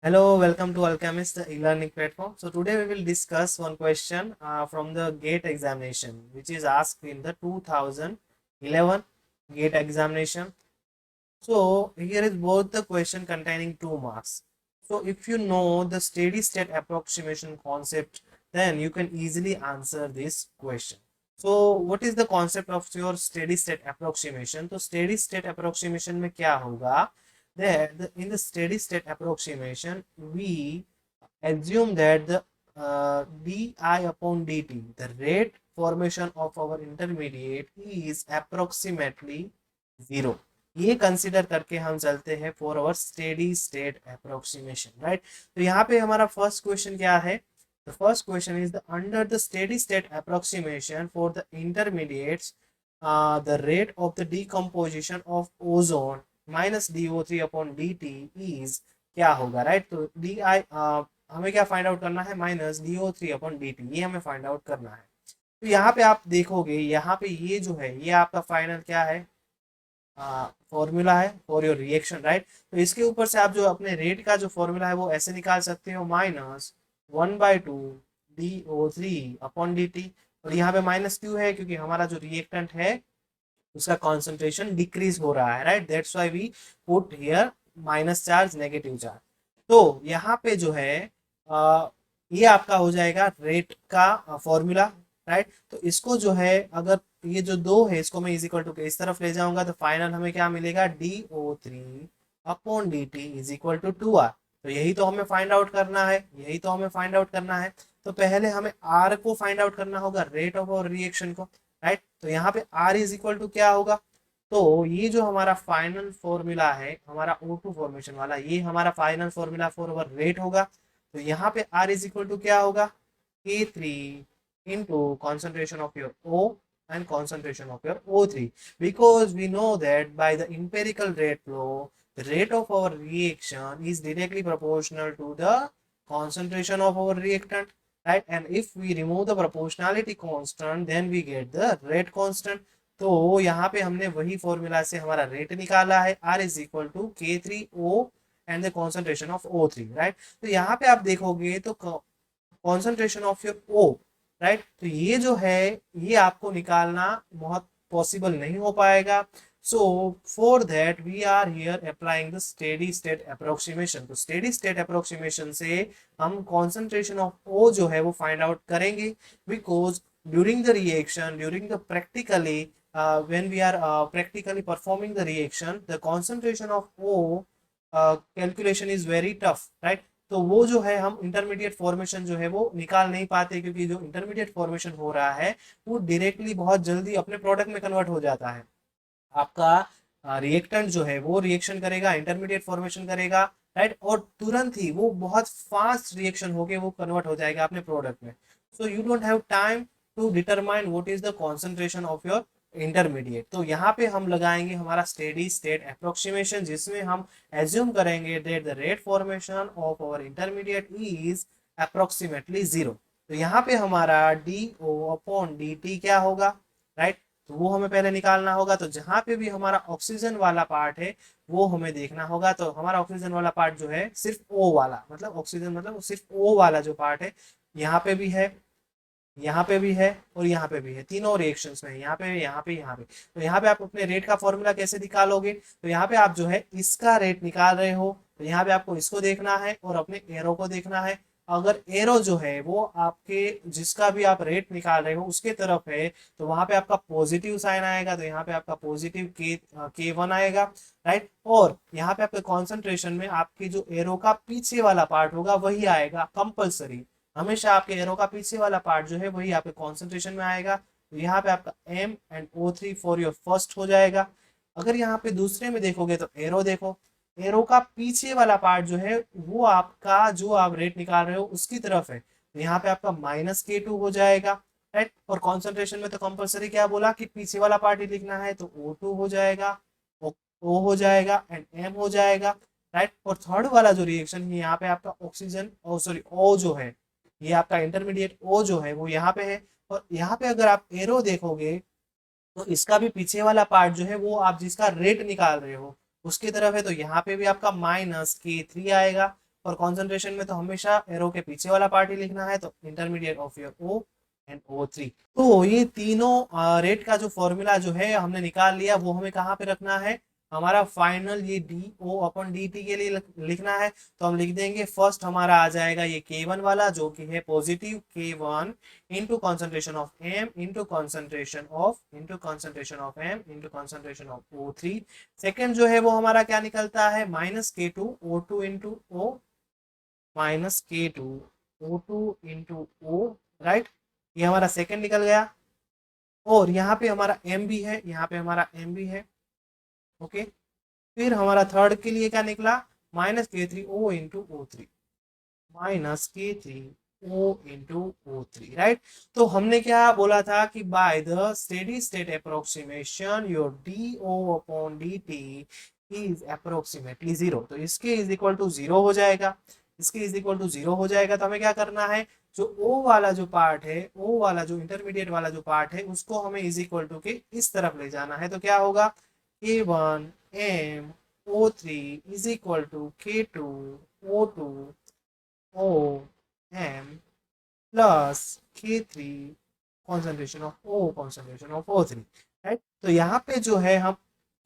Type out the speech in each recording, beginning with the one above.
Hello, welcome to Alchemist e-learning platform. So today we will discuss one question from the GATE examination, which is asked in the 2011 GATE examination. So here is both the question containing 2 marks. So if you know the steady state approximation concept, then you can easily answer this question. So what is the concept of your steady state approximation? तो steady state approximation में क्या होगा? That in the steady state approximation, we assume that the di upon dt, the rate formation of our intermediate is approximately zero. ये consider करके हम चलते हैं for our steady state approximation, right. तो यहाँ पे हमारा फर्स्ट क्वेश्चन क्या है? The first question is the under the steady state approximation for the intermediates the rate of the decomposition of ozone minus DO3 upon dt is क्या होगा, right. तो D I हमें क्या फाइंड आउट करना है? Minus DO3 upon dt, ये हमें find out करना है। तो यहाँ पे आप देखोगे, यहाँ पे ये जो है ये आपका फाइनल क्या है? फॉर्मूला है फॉर योर रिएक्शन, राइट। तो इसके ऊपर से आप जो अपने रेट का जो फॉर्मूला है वो ऐसे निकाल सकते हो, माइनस 1/2 DO3 अपॉन dt। और यहाँ पे माइनस क्यों है? क्योंकि हमारा जो रिएक्टेंट है उसका कॉन्सेंट्रेशन डिक्रीज हो रहा है, right. That's why we put here minus charge, negative charge. तो यहाँ पे जो है ये आपका हो जाएगा रेट का फॉर्मूला, राइट। तो इसको जो है, अगर ये जो दो है इसको मैं इज इक्वल टू के इस तरफ ले जाऊंगा तो फाइनल हमें क्या मिलेगा? DO3 upon dt is equal to 2R। तो यही तो हमें फाइंड आउट करना है, यही तो हमें फाइंड आउट करना है। तो पहले हमें R को फाइंड आउट करना होगा, रेट ऑफ और रिएक्शन को, राइट। तो यहाँ पे R इज इक्वल टू क्या होगा? तो ये जो हमारा फाइनल फॉर्मूला है हमारा O2 फॉर्मेशन वाला, ये हमारा final formula for our rate होगा। तो यहाँ पे R इज इक्वल टू क्या होगा? K3 into concentration of your O and concentration of your O3, because we know that by the empirical rate law the rate of our reaction is directly proportional to the concentration of our reactant, right? And if we remove the proportionality constant then we get the rate constant. तो यहाँ पे हमने वही formula से हमारा rate निकाला है, R is equal to K3O and the concentration of O3, right. तो यहाँ पे आप देखोगे तो concentration of your O, right. तो ये जो है ये आपको निकालना बहुत पॉसिबल नहीं हो पाएगा। So for that we are here applying the steady state approximation. तो स्टेडी स्टेट अप्रोक्सीमेशन से हम कॉन्सेंट्रेशन ऑफ O जो है वो फाइंड आउट करेंगे, because during the reaction, during the practically when we are practically performing the reaction, the concentration of O calculation is very tough, right? तो वो जो है हम इंटरमीडिएट फॉर्मेशन जो है वो निकाल नहीं पाते, क्योंकि जो इंटरमीडिएट फॉर्मेशन हो रहा है वो डायरेक्टली बहुत जल्दी अपने प्रोडक्ट में कन्वर्ट हो जाता है। आपका रिएक्टेंट जो है वो रिएक्शन करेगा, इंटरमीडिएट फॉर्मेशन करेगा, राइट। और तुरंत ही वो बहुत फास्ट रिएक्शन होके वो कन्वर्ट हो जाएगा अपने प्रोडक्ट में। So you don't have time to determine what is the concentration of your intermediate. तो यहाँ पे हम लगाएंगे हमारा स्टेडी स्टेट अप्रोक्सीमेशन, जिसमें हम एज्यूम करेंगे that the rate formation of our intermediate is approximately zero. तो यहाँ पे हमारा DO अपॉन dt क्या होगा, राइट। तो वो हमें पहले निकालना होगा। तो जहां पे भी हमारा ऑक्सीजन वाला पार्ट है वो हमें देखना होगा। तो हमारा ऑक्सीजन वाला पार्ट जो है सिर्फ O वाला, मतलब ऑक्सीजन मतलब सिर्फ O वाला जो पार्ट है, यहाँ पे भी है, यहाँ पे भी है और यहाँ पे भी है, तीनों रिएक्शंस में, यहाँ पे यहाँ पे यहाँ पे। तो यहाँ पे आप अपने रेट का फॉर्मूला कैसे निकालोगे? तो यहाँ पे आप जो है इसका रेट निकाल रहे हो, तो यहाँ पे आपको इसको देखना है और अपने एरो को देखना है। अगर एरो जो है वो आपके जिसका भी आप रेट निकाल रहे हो उसके तरफ है तो वहां पे आपका पॉजिटिव साइन आएगा, तो यहाँ पे आपका पॉजिटिव K1 आएगा, राइट। और यहाँ पे आपके कॉन्सेंट्रेशन में आपके जो एरो का पीछे वाला पार्ट होगा वही आएगा कंपल्सरी। हमेशा आपके एरो का पीछे वाला पार्ट जो है वही आपके कॉन्सेंट्रेशन में आएगा। तो यहाँ पे आपका M and O3 for your first हो जाएगा। अगर यहाँ पे दूसरे में देखोगे तो एरो देखो, एरो का पीछे वाला पार्ट जो है वो आपका जो आप रेट निकाल रहे हो उसकी तरफ है, तो यहाँ पे आपका -K2 हो जाएगा, राइट। और कॉन्सेंट्रेशन में तो कंपलसरी क्या बोला कि पीछे वाला पार्ट ही लिखना है, तो O2 हो जाएगा, O हो जाएगा एंड M हो जाएगा, राइट। और थर्ड वाला जो रिएक्शन है यहाँ पे आपका ऑक्सीजन सॉरी O जो है, ये आपका इंटरमीडिएट O जो है वो यहाँ पे है। और यहाँ पे अगर आप एरो देखोगे तो इसका भी पीछे वाला पार्ट जो है वो आप जिसका रेट निकाल रहे हो उसकी तरफ है, तो यहाँ पे भी आपका -K3 आएगा और कॉन्सेंट्रेशन में तो हमेशा एरो के पीछे वाला पार्ट ही लिखना है, तो intermediate of your O and O3। तो ये तीनों रेट का जो फॉर्मूला जो है हमने निकाल लिया, वो हमें कहाँ पे रखना है, हमारा फाइनल ये DO/dt के लिए लिखना है। तो हम लिख देंगे, फर्स्ट हमारा आ जाएगा ये K1 वाला जो कि है positive K1 into concentration of M into concentration of M into concentration of O3। Second जो है वो हमारा क्या निकलता है, -K2 O2 into O, -K2 O2 into O, right. ये हमारा सेकेंड निकल गया। और यहाँ पे हमारा M भी है, यहाँ पे हमारा M भी है, ओके। फिर हमारा थर्ड के लिए क्या निकला, -K3O into O3, -K3O into O3, right. तो हमने क्या बोला था कि by the steady state approximation your DO/dt is approximately 0। तो इसके इज इक्वल टू 0 हो जाएगा, इसके इज इक्वल टू 0 हो जाएगा। तो हमें क्या करना है, जो O वाला जो पार्ट है, O वाला जो इंटरमीडिएट वाला जो पार्ट है, उसको हमें इज इक्वल टू के इस तरफ ले जाना है। तो क्या होगा, K1 M O3 is equal to K2 O2 O M plus K3 concentration of O3, right. तो यहाँ पे जो है हम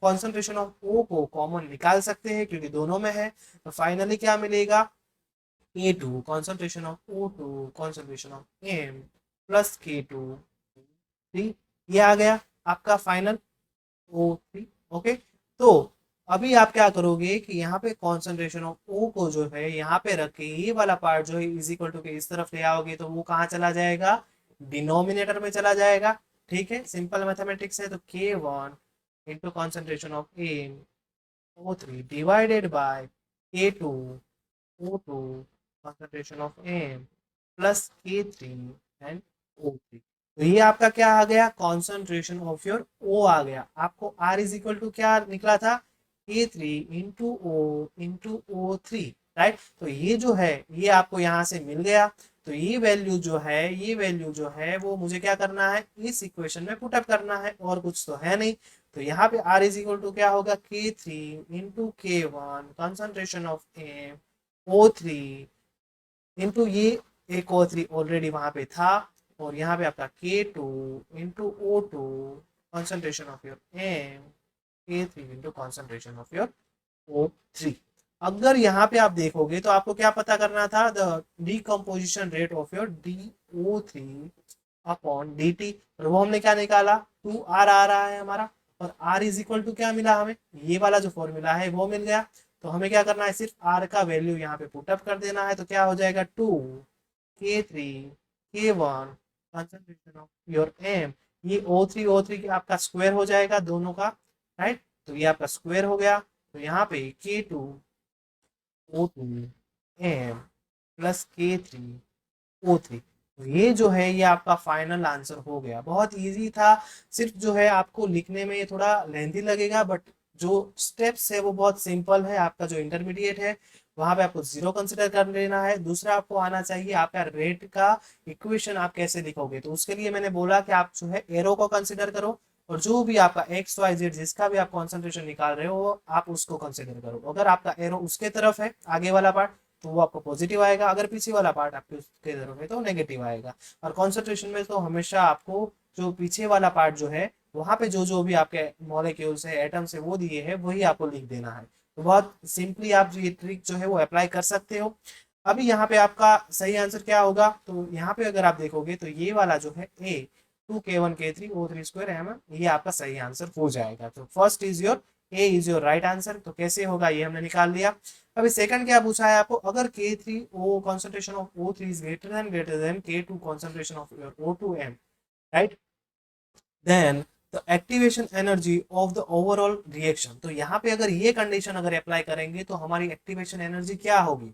कॉन्सेंट्रेशन ऑफ O को कॉमन निकाल सकते हैं क्योंकि दोनों में है। तो फाइनली क्या मिलेगा, K2 concentration of O2 concentration of M plus K2 3, ये आ गया आपका फाइनल O3, ओके। तो अभी आप क्या करोगे कि यहाँ पे कॉन्सेंट्रेशन ऑफ O को जो है यहाँ पे रख के ये वाला पार्ट जो है इज इक्वल टू के इस तरफ ले आओगे, तो वो कहाँ चला जाएगा, डिनोमिनेटर में चला जाएगा। ठीक है, सिंपल मैथमेटिक्स है। तो K1 into concentration of M O3 divided by K2 O2 concentration of M plus K3 and O3। तो ये आपका क्या आ गया, कॉन्सेंट्रेशन ऑफ योर O आ गया। आपको R इज इक्वल टू क्या निकला था, K3 into O into O3, right. तो ये जो है ये आपको यहाँ से मिल गया। तो ये वैल्यू जो है, ये वैल्यू जो है वो मुझे क्या करना है, इस इक्वेशन में पुटअप करना है, और कुछ तो है नहीं। तो यहाँ पे R इज इक्वल टू क्या होगा, K3 into K1 concentration of M O3 into ये एक O3 ऑलरेडी वहां पे था, और यहाँ पे आपका K2 into O2 concentration of your M K3 into concentration of your O3। अगर यहाँ पे आप देखोगे तो आपको क्या पता करना था, the decomposition rate of your DO3 upon DT, और वो हमने क्या निकाला, 2R आ रहा है हमारा, और R इज इक्वल टू क्या मिला हमें, ये वाला जो फॉर्मूला है वो मिल गया। तो हमें क्या करना है, सिर्फ R का वैल्यू यहाँ पे पुटअप कर देना है। तो क्या हो जाएगा, 2K3 K1 concentration of your M, ये O3 की आपका स्क्वायर हो जाएगा दोनों का, राइट। तो ये आपका स्क्वायर हो गया। तो यहाँ पे K2 O2 M plus K3 O3, तो ये जो है ये आपका फाइनल आंसर हो गया। बहुत इजी था, सिर्फ जो है आपको लिखने में ये थोड़ा लेंथी लगेगा, बट जो स्टेप्स है वो बहुत सिंपल है। आपका जो इंटरमीडिएट है वहां पे आपको 0 कंसिडर कर लेना है। दूसरा आपको आना चाहिए आपका रेट का इक्वेशन आप कैसे लिखोगे, तो उसके लिए मैंने बोला कि आप जो है एरो को कंसिडर करो, और जो भी आपका XYZ जिसका भी आप कॉन्सेंट्रेशन निकाल रहे हो आप उसको कंसिडर करो। अगर आपका एरो उसके तरफ है आगे वाला पार्ट तो वो आपको पॉजिटिव आएगा, अगर पीछे वाला पार्ट आपके उसके तरफ है तो नेगेटिव आएगा। और कॉन्सेंट्रेशन में तो हमेशा आपको जो पीछे वाला पार्ट जो है वहां पे जो जो भी आपके मॉलिक्यूल्स है, एटम्स है वो दिए है वही आपको लिख देना है। तो बहुत सिंपली आप ये ट्रिक जो है वो अप्लाई कर सकते हो। अभी यहाँ पे आपका सही आंसर क्या होगा, तो यहाँ पे अगर आप देखोगे तो ये वाला जो है A 2K1 K3 O3 square M, ये आपका सही आंसर हो जाएगा। तो first is your A is your right answer. तो कैसे होगा ये हमने निकाल लिया। अभी सेकंड क्या पूछा है आपको, अगर K3O concentration of O3 is greater than K2 concentration of your O2M, right, then the activation energy of the overall reaction। तो यहाँ पे अगर ये कंडीशन अगर अप्लाई करेंगे तो हमारी एक्टिवेशन एनर्जी क्या होगी।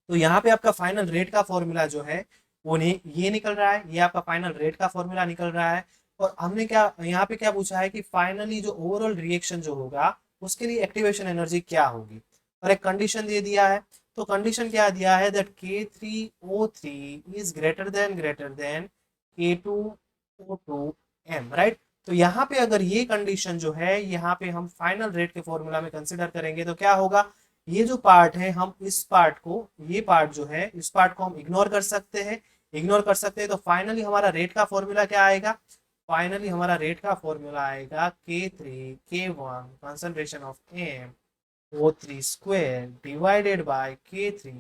तो यहाँ पे आपका फाइनल रेट का फॉर्मूला जो है वो ये निकल रहा है, ये आपका फाइनल रेट का फॉर्मूला निकल रहा है। और हमने क्या यहाँ पे क्या पूछा है कि फाइनली जो ओवरऑल रिएक्शन जो होगा उसके लिए एक्टिवेशन एनर्जी क्या होगी, और एक कंडीशन दे दिया है। तो कंडीशन क्या दिया है, that K3O3 is greater then K2O2M, right. तो यहाँ पे अगर ये कंडीशन जो है यहाँ पे हम फाइनल रेट के फॉर्मूला में कंसिडर करेंगे तो क्या होगा, ये जो पार्ट है हम इस पार्ट को, ये पार्ट जो है इस पार्ट को हम इग्नोर कर सकते हैं, इग्नोर कर सकते हैं। तो फाइनली हमारा रेट का फॉर्मूला क्या आएगा, फाइनली हमारा रेट का फॉर्मूला आएगा K3 K1 concentration of MO3 square divided by K3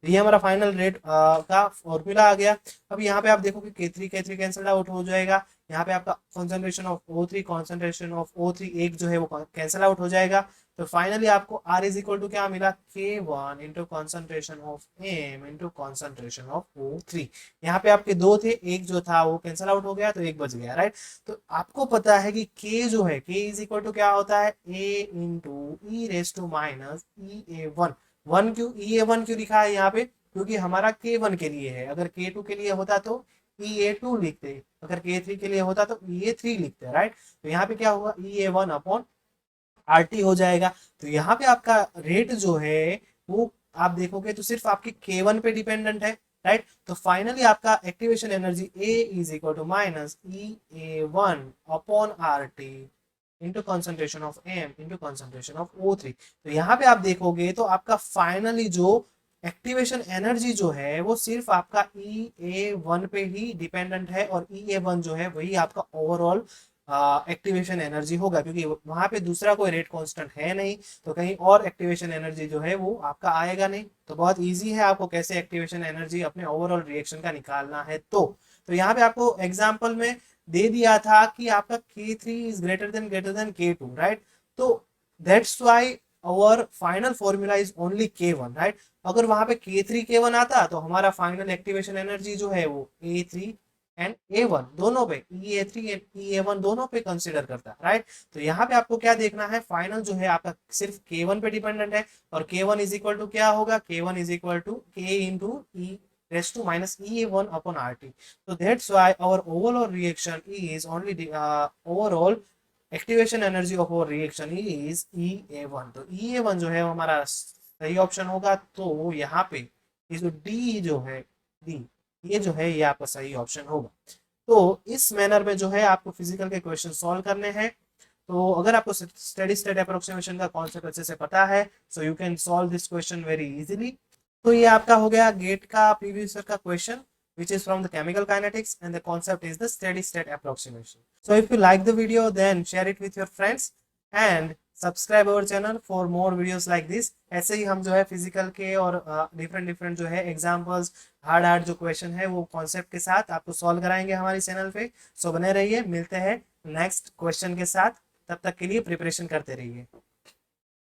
ये हमारा फाइनल रेट का फॉर्मूला आ गया। अब यहाँ पे आप देखो कि K3 कैंसिल आउट हो जाएगा, यहाँ पे आपका concentration of O3 concentration of O3 एक जो है वो कैंसिल आउट हो जाएगा। तो फाइनली आपको R इज इक्वल टू क्या मिला, K1 into concentration of M into concentration of O3। यहाँ पे आपके दो थे, एक जो था वो कैंसिल आउट हो गया तो एक बच गया, राइट। तो आपको पता है कि K जो है K इज इक्वल टू क्या होता है, A into E raise to minus EA1। One क्यों EA1 क्यों लिखा है यहाँ पे, क्योंकि हमारा K1 के लिए है, अगर K2 के लिए होता तो EA2 लिखते, अगर K3 के लिए होता तो EA3 लिखते, राइट। तो यहाँ पे क्या होगा, EA1 अपॉन RT हो जाएगा। तो यहाँ पे आपका रेट जो है वो आप देखोगे तो सिर्फ आपकी K1 पे डिपेंडेंट है, राइट। तो फाइनली आपका activation energy A is equal to minus EA1 upon RT into concentration of M into concentration of O3। तो यहाँ पे आप देखोगे तो आपका फाइनली जो एक्टिवेशन एनर्जी जो है वो सिर्फ आपका EA1 पे ही डिपेंडेंट है, और EA1 जो है वही आपका ओवरऑल एक्टिवेशन एनर्जी होगा, क्योंकि वहां पे दूसरा कोई रेट कांस्टेंट है नहीं, तो कहीं और एक्टिवेशन एनर्जी जो है वो आपका आएगा नहीं। तो बहुत इजी है आपको कैसे एक्टिवेशन एनर्जी अपने ओवरऑल रिएक्शन का निकालना है। तो यहाँ पे आपको एग्जाम्पल में दे दिया था कि आपका K3 is greater than K2, right. तो that's why our final formula is only K1, right. अगर वहां पे K3 K1 आता तो हमारा फाइनल एक्टिवेशन एनर्जी जो है वो A3 एंड A1 दोनों पे, EA3 एंड EA1 दोनों पे कंसीडर करता है, राइट। तो यहाँ पे आपको क्या देखना है, फाइनल जो है आपका सिर्फ K1 पे डिपेंडेंट है, और K1 इज इक्वल टू क्या होगा, K1 is equal to K into E raised to minus EA1 upon RT. So that's why our overall reaction is only the overall activation energy of our reaction is EA1। तो EA1 जो है हमारा सही option होगा। तो यहाँ पे ये जो D जो है, D ये जो है ये आपका सही ऑप्शन होगा। तो इस मैनर में जो है आपको फिजिकल के क्वेश्चन सॉल्व करने हैं। तो अगर आपको स्टेडी स्टेट अप्रोक्सीमेशन का कॉन्सेप्ट अच्छे से पता है, so you can solve this question very easily. तो ये आपका हो गया गेट का प्रीवियस ईयर का question which is from the chemical kinetics, and the concept is the steady state approximation. So if you like the video, then share it with your friends and subscribe our channel for more videos like this। ऐसे ही हम जो है physical के और different जो है examples, hard जो question है वो कॉन्सेप्ट के साथ आपको सॉल्व कराएंगे हमारी चैनल पे। सो बने रहिए, मिलते हैं नेक्स्ट क्वेश्चन के साथ, तब तक के लिए प्रिपरेशन करते रहिए।